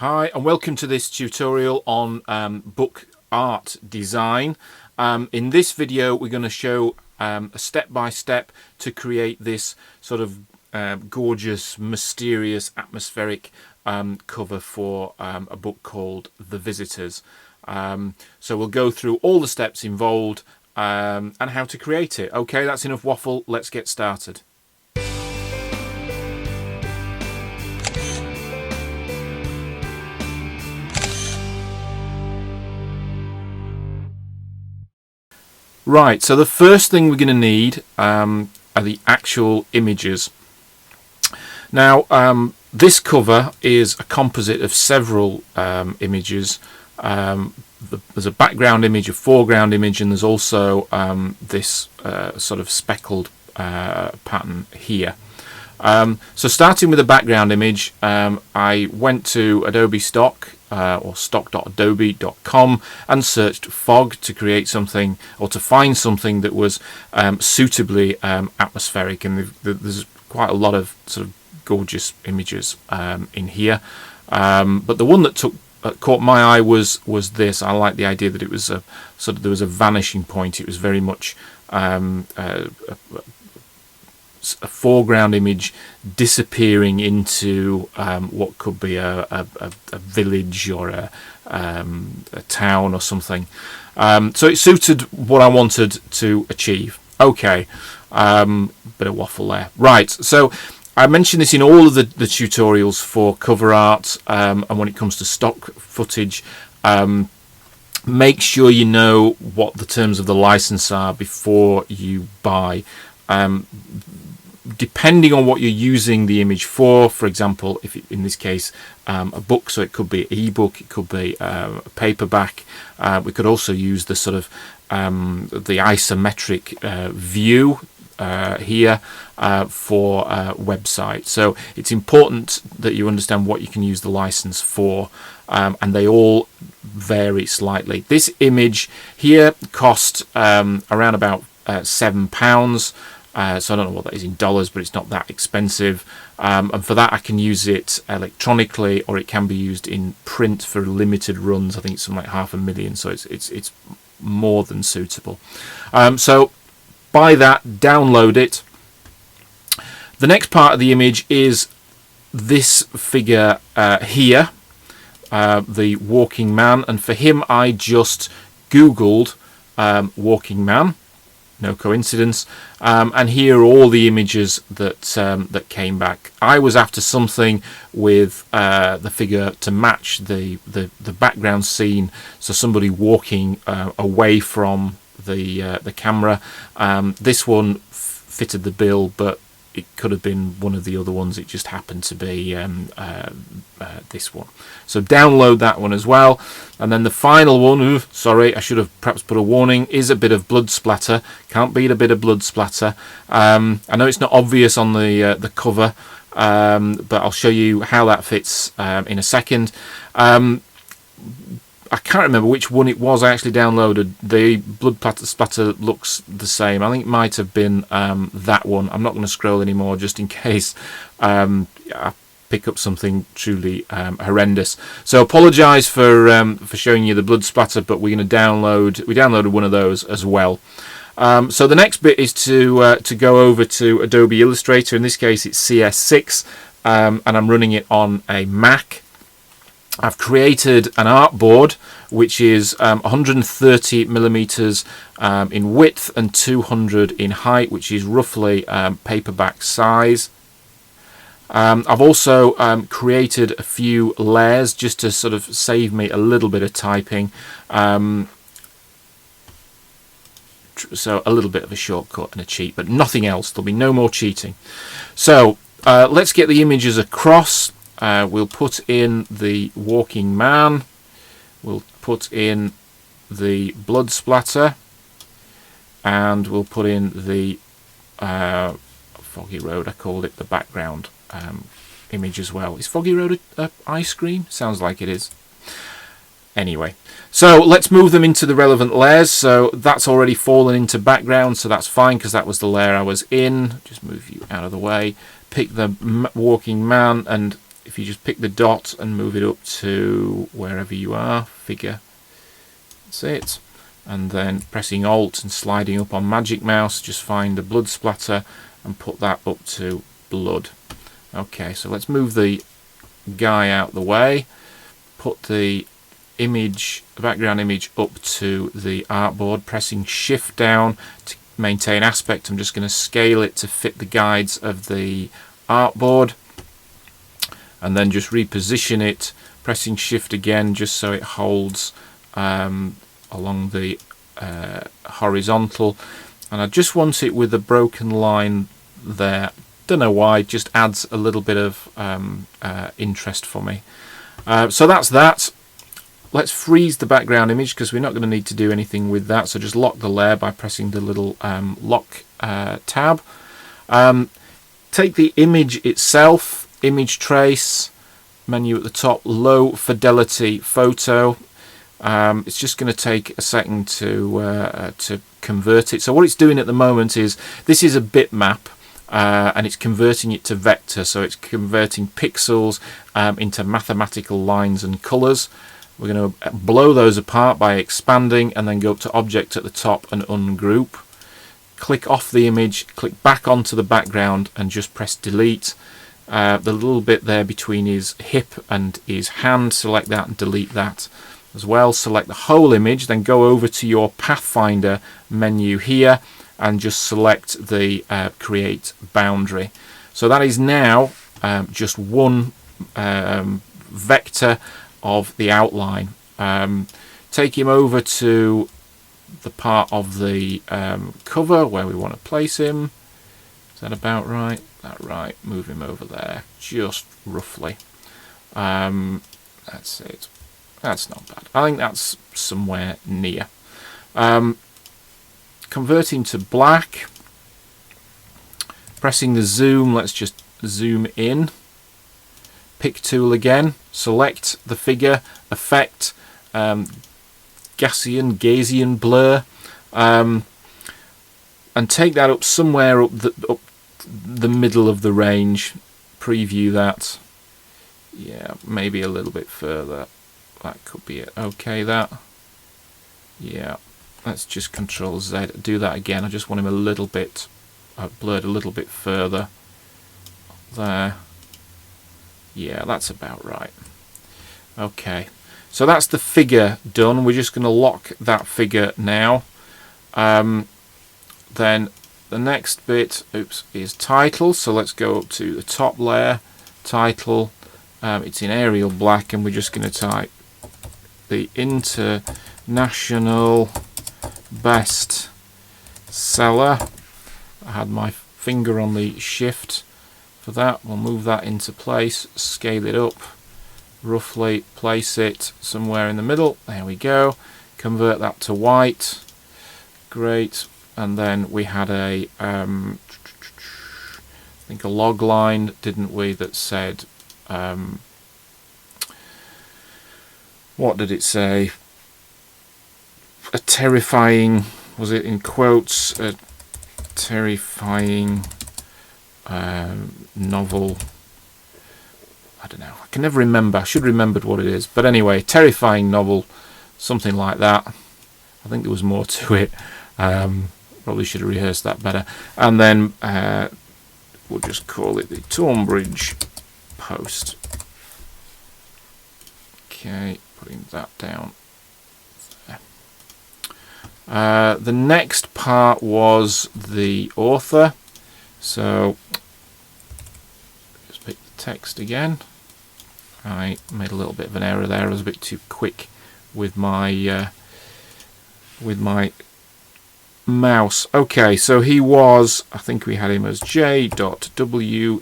Hi and welcome to this tutorial on book art design. In this video we're going to show a step-by-step to create this sort of gorgeous, mysterious, atmospheric cover for a book called The Visitors. So we'll go through all the steps involved and how to create it. Okay, that's enough waffle, let's get started. Right, so the first thing we're going to need are the actual images. Now, this cover is a composite of several images. There's a background image, a foreground image, and there's also this sort of speckled pattern here. So starting with the background image, I went to Adobe Stock or stock.adobe.com and searched fog to create something or to find something that was suitably atmospheric, and there's quite a lot of sort of gorgeous images in here, but the one that caught my eye was this. I like the idea that it was a sort of, there was a vanishing point. It was very much a foreground image disappearing into what could be a village or a town or something. So it suited what I wanted to achieve. Okay, bit of waffle there. Right, so I mentioned this in all of the tutorials for cover art, and when it comes to stock footage, make sure you know what the terms of the license are before you buy. Depending on what you're using the image for example, if in this case a book, so it could be an ebook, it could be a paperback. We could also use the sort of the isometric view here for website. So it's important that you understand what you can use the license for, and they all vary slightly. This image here cost around about £7. So I don't know what that is in dollars, but it's not that expensive, and for that I can use it electronically, or it can be used in print for limited runs. I think it's something like 500,000, so it's more than suitable. So buy that, download it. The next part of the image is this figure here, the walking man, and for him I just googled walking man. No coincidence, and here are all the images that that came back. I was after something with the figure to match the background scene, so somebody walking away from the camera. This one fitted the bill, but it could have been one of the other ones. It just happened to be this one. So download that one as well. And then the final one, sorry, I should have perhaps put a warning, is a bit of blood splatter. Can't beat a bit of blood splatter. I know it's not obvious on the cover, but I'll show you how that fits in a second. I can't remember which one it was I actually downloaded. The blood splatter looks the same. I think it might have been that one. I'm not going to scroll anymore just in case I pick up something truly horrendous. So apologise for showing you the blood splatter, but we're going to download. We downloaded one of those as well. So the next bit is to go over to Adobe Illustrator. In this case, it's CS6, and I'm running it on a Mac. I've created an artboard which is 130 millimeters in width and 200 in height, which is roughly paperback size. I've also created a few layers just to sort of save me a little bit of typing. So a little bit of a shortcut and a cheat, but nothing else. There'll be no more cheating. So let's get the images across. We'll put in the walking man, we'll put in the blood splatter, and we'll put in the Foggy Road. I called it the background image as well. Is Foggy Road a ice cream? Sounds like it is. Anyway, so let's move them into the relevant layers. So that's already fallen into background, so that's fine because that was the layer I was in. Just move you out of the way. Pick the walking man, and if you just pick the dot and move it up to wherever you are, figure, that's it, and then pressing Alt and sliding up on Magic Mouse, just find the blood splatter and put that up to blood. Okay, so let's move the guy out the way, put the image, the background image, up to the artboard, pressing Shift down to maintain aspect. I'm just going to scale it to fit the guides of the artboard, and then just reposition it, pressing Shift again just so it holds along the horizontal, and I just want it with a broken line there. Don't know why, it just adds a little bit of interest for me. So that's that. Let's freeze the background image because we're not going to need to do anything with that, so just lock the layer by pressing the little lock tab. Take the image itself, image trace, menu at the top, low fidelity photo. It's just going to take a second to convert it. So what it's doing at the moment is, this is a bitmap, and it's converting it to vector, so it's converting pixels into mathematical lines and colors. We're going to blow those apart by expanding, and then go up to Object at the top and Ungroup. Click off the image, click back onto the background and just press Delete. The little bit there between his hip and his hand, select that and delete that as well. Select the whole image, then go over to your Pathfinder menu here and just select the Create Boundary. So that is now just one vector of the outline. Take him over to the part of the cover where we want to place him. Is that about right? That right. Move him over there just roughly. That's it. That's not bad. I think that's somewhere near. Converting to black, pressing the zoom, let's just zoom in. Pick tool again, select the figure, effect, Gaussian blur, and take that up somewhere up the middle of the range. Preview that. Yeah, maybe a little bit further. That could be it. Okay, that. Yeah, let's just Control Z. Do that again. I just want him a little bit blurred a little bit further. There. Yeah, that's about right. Okay, so that's the figure done. We're just going to lock that figure now. Then the next bit, is title. So let's go up to the top layer, title. It's in Arial black, and we're just going to type the international best seller. I had my finger on the shift for that. We'll move that into place, scale it up roughly, place it somewhere in the middle. There we go. Convert that to white. Great. And then we had a I think a log line, didn't we, that said what did it say? A terrifying, was it in quotes, a terrifying novel. I don't know, I can never remember. I should have remembered what it is, but anyway, terrifying novel, something like that. I think there was more to it. Probably should have rehearsed that better. And then we'll just call it the Tonbridge Post. Okay, putting that down there. The next part was the author. So just pick the text again. I made a little bit of an error there. I was a bit too quick with my mouse. Okay, so he was, I think we had him as J.W.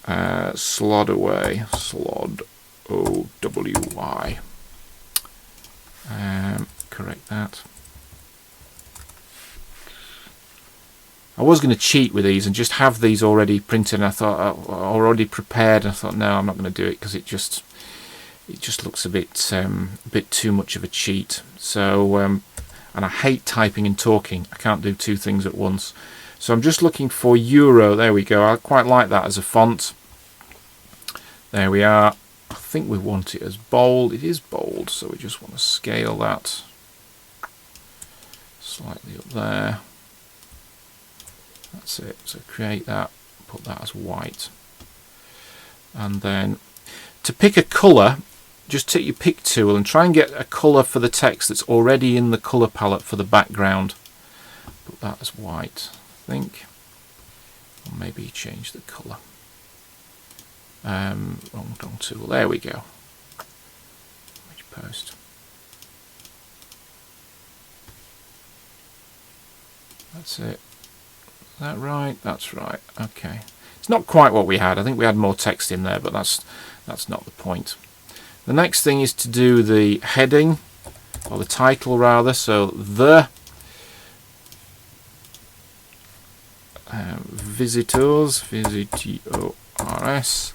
Slodaway, Slod-O-W-Y. Correct that. I was going to cheat with these and just have these already printed, and I thought already prepared, and I thought no, I'm not going to do it because it just looks a bit too much of a cheat. So and I hate typing and talking. I can't do two things at once. So I'm just looking for Euro. There we go. I quite like that as a font. There we are. I think we want it as bold. It is bold, so we just want to scale that slightly up there. That's it. So create that, put that as white. And then to pick a colour, just take your pick tool and try and get a colour for the text that's already in the colour palette for the background. Put that as white, I think. Or maybe change the colour. Wrong tool. There we go. Image post. That's it. Is that right? That's right. Okay. It's not quite what we had. I think we had more text in there, but that's not the point. The next thing is to do the heading, or the title rather. So the visitors, VISITORS.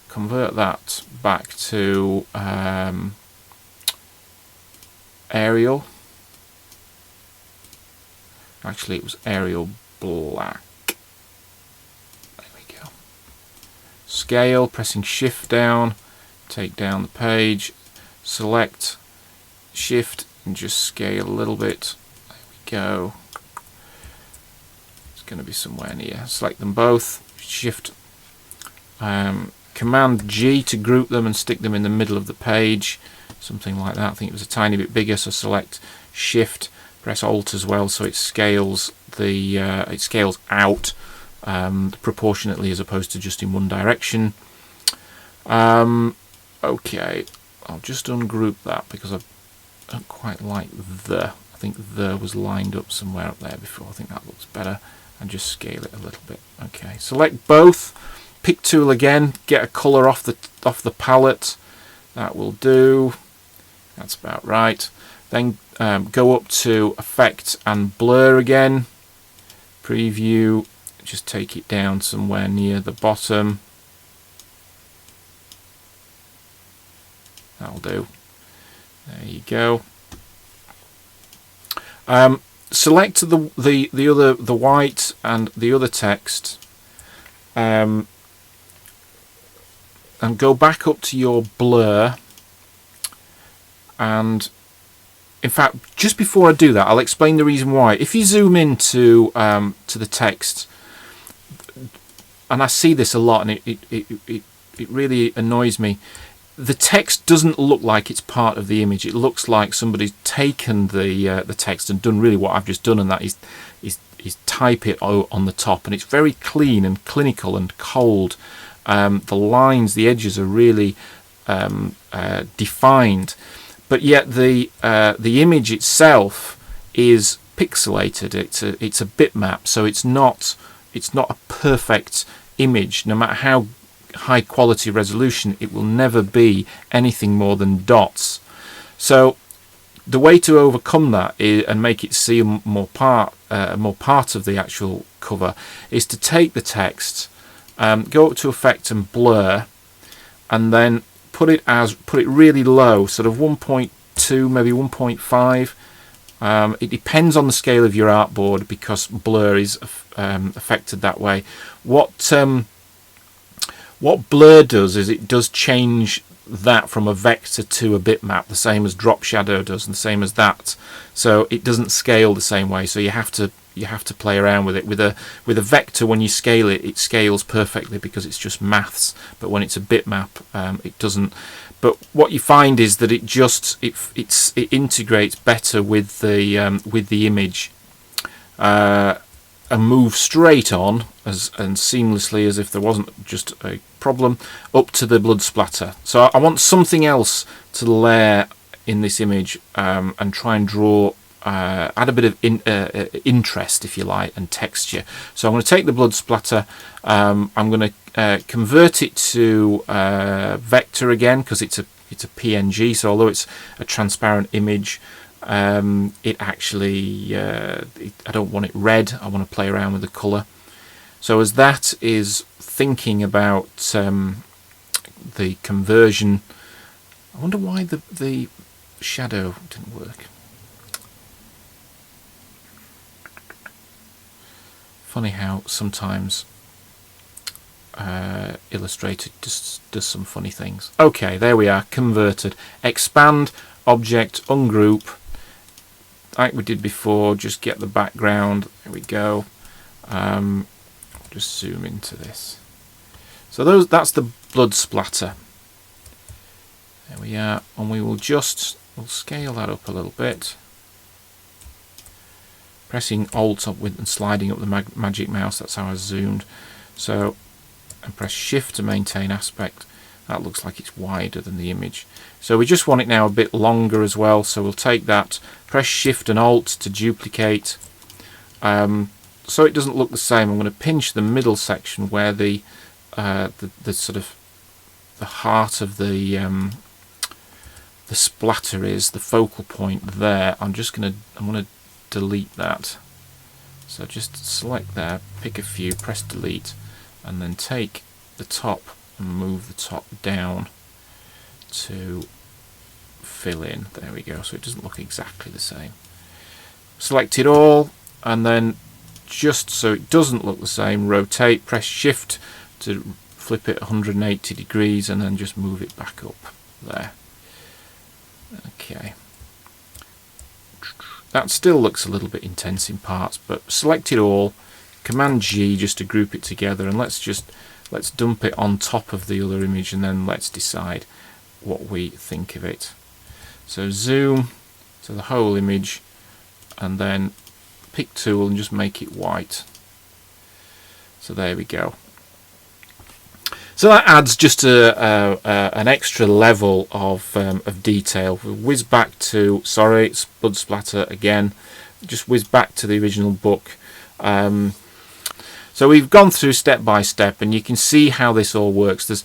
Convert that back to Arial. Actually, it was Arial Black. There we go. Scale, pressing Shift down, take down the page, select Shift, and just scale a little bit. There we go. It's going to be somewhere near. Select them both. Shift. Command G to group them and stick them in the middle of the page, something like that. I think it was a tiny bit bigger, so select Shift, press Alt as well, so it scales out proportionately as opposed to just in one direction. Okay, I'll just ungroup that because I don't quite like the. I think the was lined up somewhere up there before. I think that looks better, and just scale it a little bit. Okay, select both. Pick tool again, get a colour off the palette. That will do. That's about right. Then go up to Effect and Blur again. Preview. Just take it down somewhere near the bottom. That'll do. There you go. Select the white and the other text. And go back up to your blur, and in fact, just before I do that, I'll explain the reason why. If you zoom into to the text, and I see this a lot, and it really annoys me. The text doesn't look like it's part of the image. It looks like somebody's taken the text and done really what I've just done, and that is type it on the top, and it's very clean and clinical and cold. The lines, the edges are really defined, but yet the image itself is pixelated. It's a bitmap, so it's not a perfect image. No matter how high quality resolution, it will never be anything more than dots. So the way to overcome that and make it see more part of the actual cover is to take the text. Go up to Effect and Blur, and then put it really low, sort of 1.2, maybe 1.5. It depends on the scale of your artboard because blur is affected that way. What blur does is it does change that from a vector to a bitmap, the same as drop shadow does, and the same as that. So it doesn't scale the same way. So you have to play around with it. With a vector, when you scale it, it scales perfectly because it's just maths. But when it's a bitmap, it doesn't. But what you find is that it integrates better with the image and moves straight on and seamlessly as if there wasn't just a problem up to the blood splatter. So I want something else to layer in this image and try and draw. Add a bit of interest, if you like, and texture. So I'm going to take the blood splatter. I'm going to convert it to vector again because it's a PNG. So although it's a transparent image, it actually I don't want it red. I want to play around with the color. So as that is thinking about the conversion, I wonder why the shadow didn't work. Funny how sometimes Illustrator just does some funny things. Okay, there we are, converted. Expand, object, ungroup, like we did before, just get the background. There we go. Just zoom into this. So that's the blood splatter. There we are, and we'll scale that up a little bit. Pressing Alt up and sliding up the magic mouse, that's how I zoomed. So, and press Shift to maintain aspect. That looks like it's wider than the image. So we just want it now a bit longer as well, so we'll take that, press Shift and Alt to duplicate. So it doesn't look the same. I'm going to pinch the middle section where the sort of the heart of the splatter is, the focal point there. I'm going to delete that. So just select there, pick a few, press delete, and then take the top and move the top down to fill in. There we go. So it doesn't look exactly the same. Select it all, and then just so it doesn't look the same, rotate, press Shift to flip it 180 degrees, and then just move it back up there. Okay. That still looks a little bit intense in parts, but select it all, Command G just to group it together, and let's dump it on top of the other image, and then let's decide what we think of it. So zoom to the whole image, and then pick tool and just make it white. So there we go. So that adds just an extra level of detail. We'll whiz back to, sorry, it's Bloodsplatter again. Just whiz back to the original book. So we've gone through step by step, and you can see how this all works. There's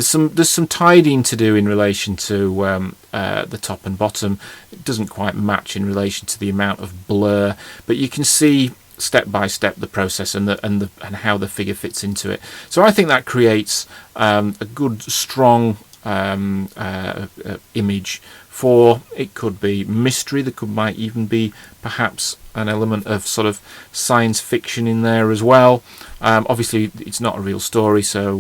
some tidying to do in relation to the top and bottom. It doesn't quite match in relation to the amount of blur, but you can see step by step the process and how the figure fits into it. So I think that creates a good, strong image for, it could be mystery, might even be perhaps an element of sort of science fiction in there as well. Obviously it's not a real story, so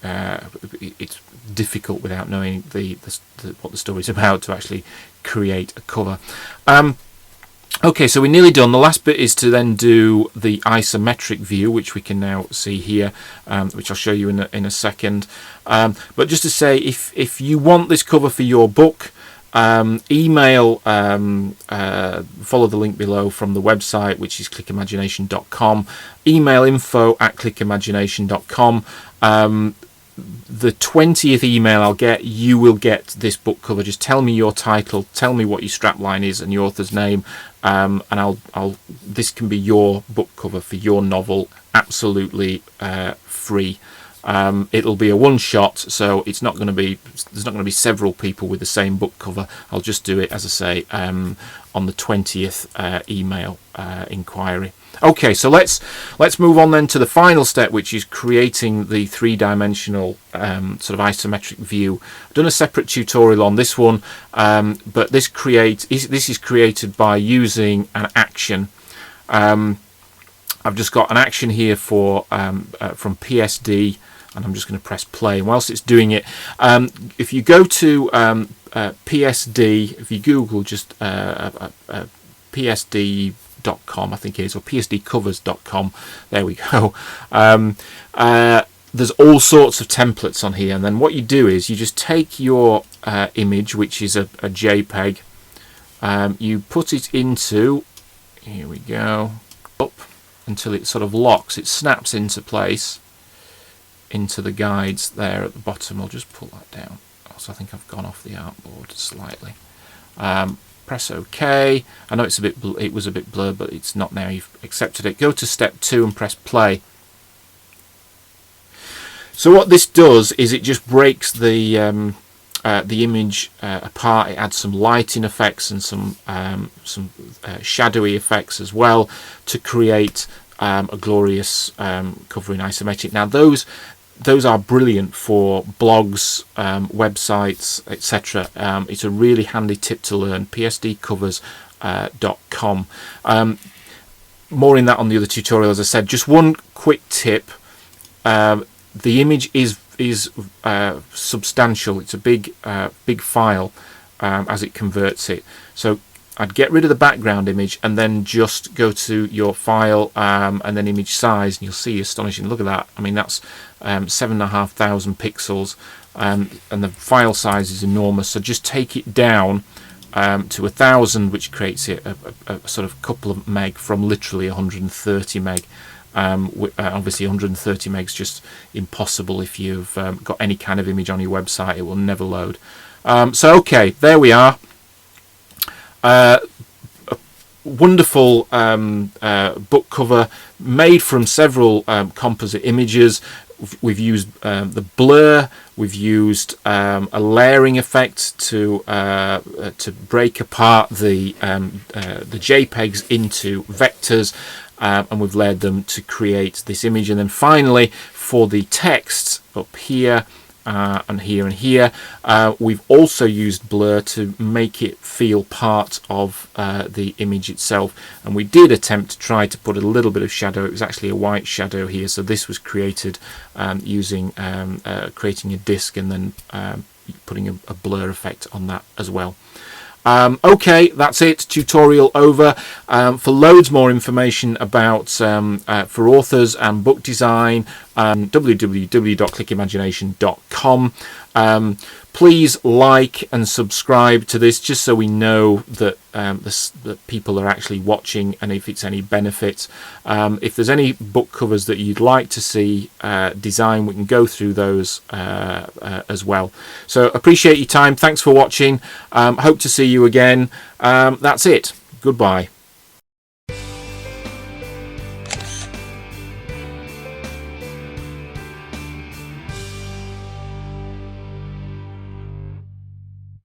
it's difficult without knowing what the story's about to actually create a cover. Okay, so we're nearly done. The last bit is to then do the isometric view, which we can now see here, which I'll show you in a second. But just to say, if you want this cover for your book, email, follow the link below from the website, which is clickimagination.com. Email info@clickimagination.com. The 20th email I'll get, you will get this book cover. Just tell me your title, tell me what your strapline is and your author's name, and this can be your book cover for your novel, absolutely free. It'll be a one-shot, so there's not going to be several people with the same book cover. I'll just do it, as I say, on the 20th email inquiry. Okay, so let's move on then to the final step, which is creating the three-dimensional sort of isometric view. I've done a separate tutorial on this one, but this is created by using an action. I've just got an action here for from PSD, and I'm just going to press play. And whilst it's doing it, if you go to PSD, if you Google just PSD.com, I think it is, or psdcovers.com, there we go. There's all sorts of templates on here, and then what you do is you just take your image, which is a JPEG, you put it into, here we go, up until it sort of locks, it snaps into place into the guides there at the bottom. I'll just pull that down. Also, I think I've gone off the artboard slightly. Press OK. I know it was a bit blurred, but it's not now. You've accepted it. Go to step 2 and press play. So what this does is it just breaks the image apart. It adds some lighting effects and some shadowy effects as well to create a glorious cover in isometric. Now those are brilliant for blogs, websites, etc. It's a really handy tip to learn. psdcovers.com. More in that on the other tutorial, as I said. Just one quick tip. the image is substantial. It's a big file as it converts it. So I'd get rid of the background image and then just go to your file and then image size, and you'll see astonishing. Look at that. I mean, that's 7,500 pixels, and the file size is enormous. So just take it down to 1,000, which creates it a sort of couple of meg from literally 130 meg. Obviously 130 megs just impossible if you've got any kind of image on your website. It will never load. So okay, there we are. A wonderful book cover made from several composite images. We've used the blur. We've used a layering effect to break apart the JPEGs into vectors, and we've layered them to create this image. And then finally, for the text up here and here and here, we've also used blur to make it feel part of the image itself. And we did attempt to try to put a little bit of shadow. It was actually a white shadow here, so this was created using creating a disk and then putting a blur effect on that as well. Okay, that's it. Tutorial over. For loads more information about for authors and book design, www.clickimagination.com. Please like and subscribe to this, just so we know that that people are actually watching and if it's any benefit. If there's any book covers that you'd like to see design, we can go through those as well. So appreciate your time. Thanks for watching. Hope to see you again. That's it. Goodbye.